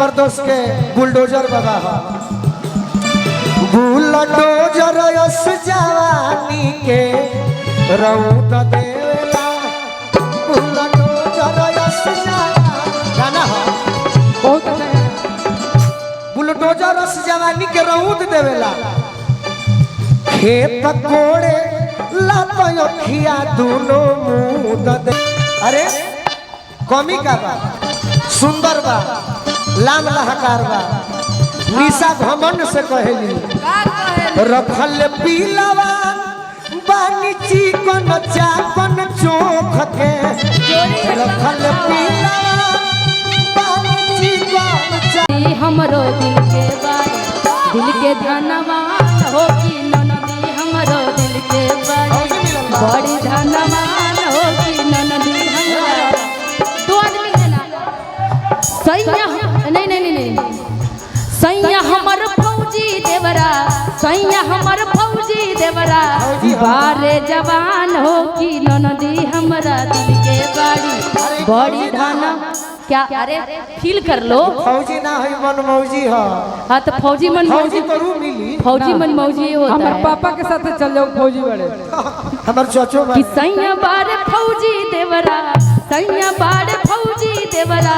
प्रदोष के बुलडोजर बाबा हो बुलडोजर यस जवानी के रौद देवेला बुलडोजर यस गाना हो बहुत अच्छा गाना। बुलडोजर यस जवानी के रौद देवेला खेत कोड़े लातो खिया दोनों मुंह दे। अरे कमी का बा सुंदर बा लाम लहकार बा निशा घमंड से कहली रखल पीलावा बानी चिकन चाकन चोख के रखल पीलावा बानी चिकन हमरो दिल के बारे दिल के धनवान हो कि ननदी हमरो दिल के बारे बड़ी धनवान हो कि ननदी हमरा दो आदमी है ना सैया नहीं सैया हमर फौजी देवरा सैया हमर फौजी देवरा बारे जवान हो कि ननदी हमरा दिल के बाड़ी बड़ी धन क्या अरे फील कर लो फौजी ना है मन मौजी हो। हाँ तो फौजी मन फौजी करू मिली फौजी मन मौजी होता हमारे है। पापा के साथ चल जाओ फौजी बड़े हमार चचो कि सैया बारे फौजी देवरा सैया बारे फौजी देवरा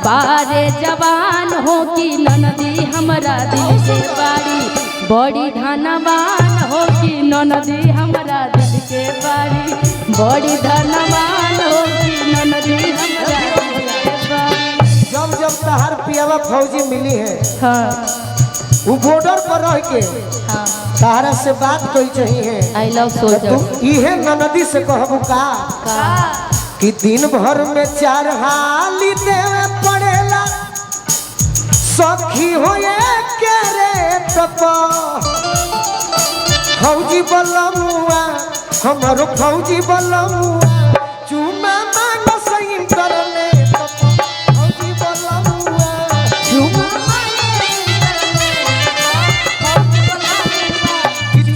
बारे जवान हो कि ननदी हमरा दिल के बाड़ी बड़ी धनवान हो कि ननदी हमरा दिल के बाड़ी बड़ी धनवान हो कि ननदी हमरा दिल के बाड़ी। जब जब तहार पियावा फौजी मिली है हाँ वो बॉर्डर पर रह के हाँ तहारा से बात कोई चाहिए आई लव तो सोल्जर तू इहे ननदी से कहबू का कि दिन भर में 4 हाली देवे पड़ेला सखी होए के रे तप फौजी बलमुआ हमारो फौजी बलमुआ चुमा मांग सही करले फौजी बलमुआ चुमा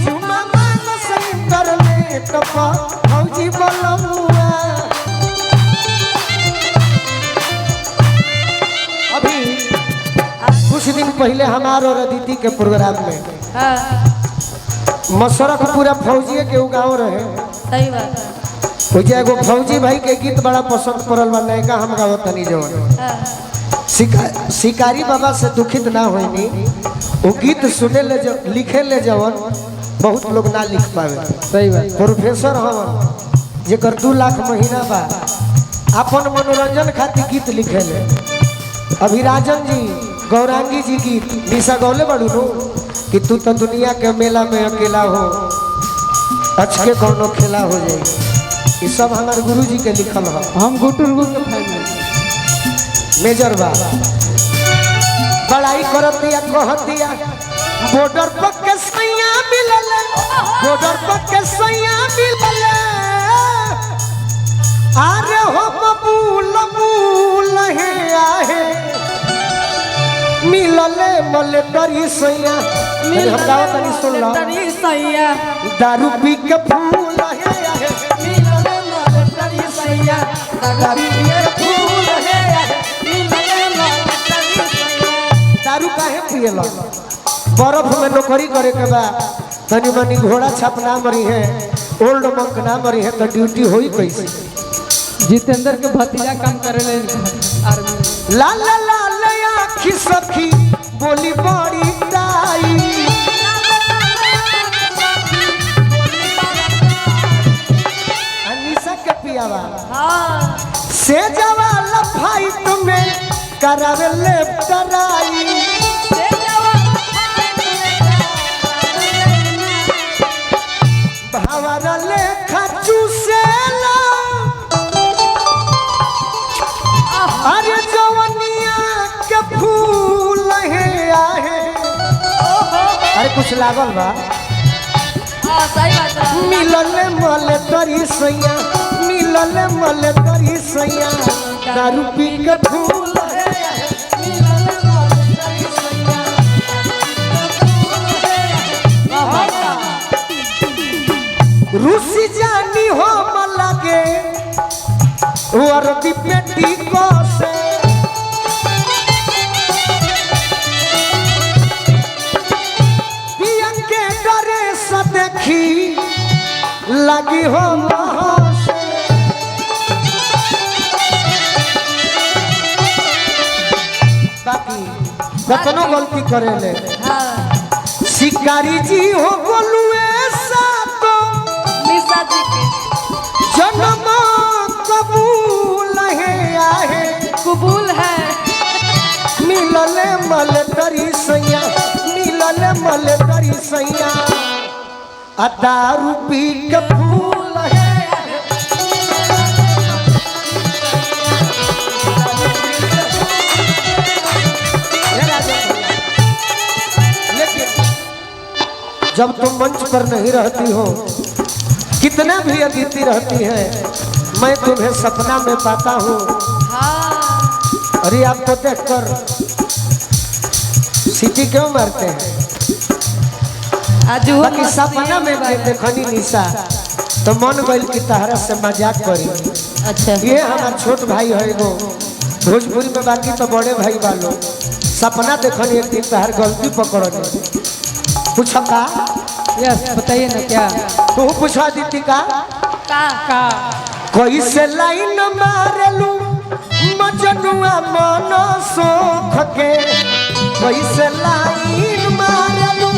चुमा मांग सही करले तप फौजी बलमुआ। अभी कुछ दिन पहले हमारे और अदिति के प्रोग्राम में मशरख पूरा फौजी के गाँव रहे सही बात है मुझे एगो फौजी भाई के गीत बड़ा पसंद पड़ल बा नयका हम गावत तनी जवन शिकारी बाबा से दुखित ना होइनी वो गीत सुने ले लिखे ले जवन बहुत लोग ना लिख पावे सही बात प्रोफेसर हवन जेकर 2 लाख महीना बा अपन मनोरंजन खातिर गीत लिखे ले अभिराजन जी गौरांगी जी गीत निशा गौले बड़ू नो कि तू तो दुनिया के मेला में अकेला हो अच्छे कौनो खेला हो जाए ये सब हमारे गुरु जी के लिखल हो। हम गुटुर के फैन हैं मेजर बा बड़ाई करत दिया कहत दिया बॉर्डर पर के सैया मिलल बॉर्डर पर के सैया मिलल अरे हो बबूल बूल है आहे मिलले मले तरी सैया हम गावत तनी सुन लो तरी सैया दारू पी के फूल है आहे मिलले मले तरी सैया दारू पी के फूल है आहे मिलले मले तरी सैया। दारू काहे पियला बर्फ में नौकरी करे के बा तनी मनी घोड़ा छाप ना मरी है ओल्ड मंक ना मरी है तो ड्यूटी होई कैसे। जितेंद्र के भतीजा काम करे ले आर्मी लाल लाल आँखी सखी बोली बड़ी ताई अनिशा के पियावा से जवाला फाइट में करावे ले डराई भावरा लेखा चूसेला अरे जवनिया के फूल है आहे अरे कुछ लागल बा मिलल मले तरी सैया मिलल मले तरी सैया दारू पी के फूल है आहे मिलल मले तरी सैया रूसी जानी हो मलगे और पेटी को से लगी हो महासे। बाकी कतनो गलती करेले हाँ शिकारी जी हो गोलुए सातो निशा जी के जन्म कबूल है आहे कबूल है मिलले मल तरी सैया मिलले मल तरी सैया आ दारू पी के फूल है जब तुम मंच पर नहीं रहती हो कितना भी अदिति रहती है मैं तुम्हें सपना में पाता हूँ। हाँ अरे आपको देखकर सीटी क्यों मारते हैं? आज वो बाकी सपना में देखनी निशा तो मन गइल की तहरा से मजाक करी। अच्छा ये हमारा छोट भाई है वो भोजपुरी में, बाकी तो बड़े भाई वालों सपना देखनी एक दिन तहर गलती पकड़नी पूछा का। यस बताइए ना क्या तू पूछा दीदी का का कैसे लाइन मारेलू मजनुआ मन सोख के कैसे लाइन मारेलू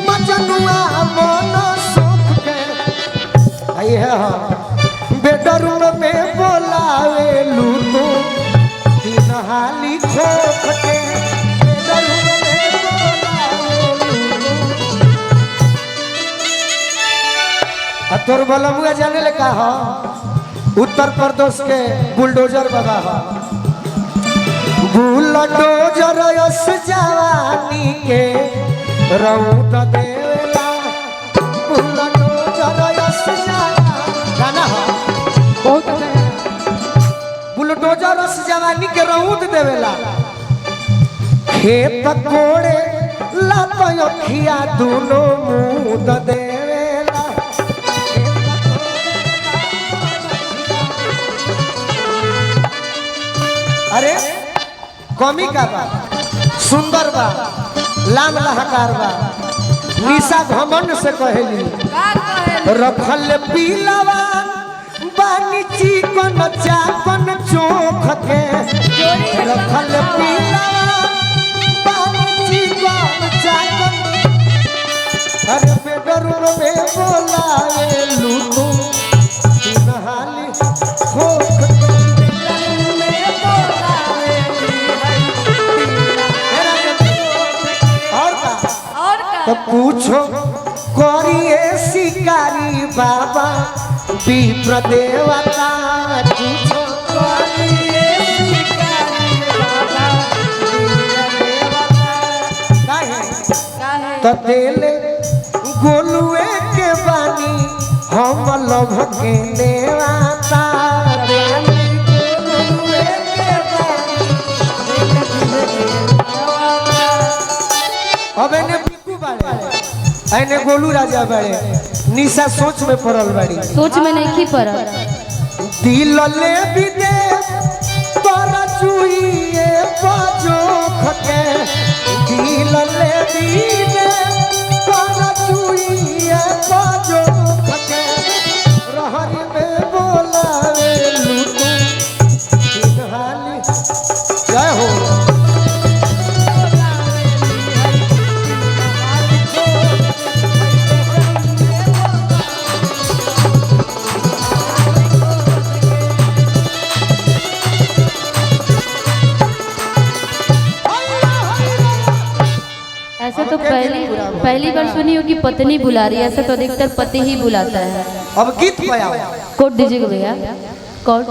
मजनुआ मन सोख के आई है बेडरूम में बोलावेलू तू दिन हाली खोख के बेडरूम में बोलावेलू तोर बलमुआ जाने ले का हो उत्तर प्रदेश के बुलडोजर बाबा हो बुलडोजर यस जवानी के रौद देवेला बुलडोजर यस गाना हो बहुत अच्छा है। बुलडोजर यस जवानी के रौद देवेला खेत कोड़े लात अखिया दोनों मुद देवेला। अरे कमी का बा सुंदर बा लाम लहकार बा निशा घमंड से कहेली रखल पीलावा बानी चिकन चाकन चोख के रखल पीलावा बानी चिकन चाकन अरे बेडरूम में बोलावेलू तू दिन हाली खोख तो पूछो करिए शिकारी बाबा विप्र देवता पूछो करिए शिकारी बाबा काहे तो देले गोलुए के बानी हम लोग के देवता गोलुए के बानी अब एने गोलू राजा बड़े निशा सोच में पड़ल बड़ी सोच में नहीं पड़ल दिल ले भी दे पर चुइए बाजो खके दिल ले भी दे पर चुइए बाजो खके रहरी में बोलावे लूटू दिन हाली जय हो। ऐसा तो पहली बार सुनी होगी पत्नी बुला रही है, ऐसा तो अधिकतर पति ही बुलाता है। अब गीत बजाओ कोड दीजिएगा भैया कोड।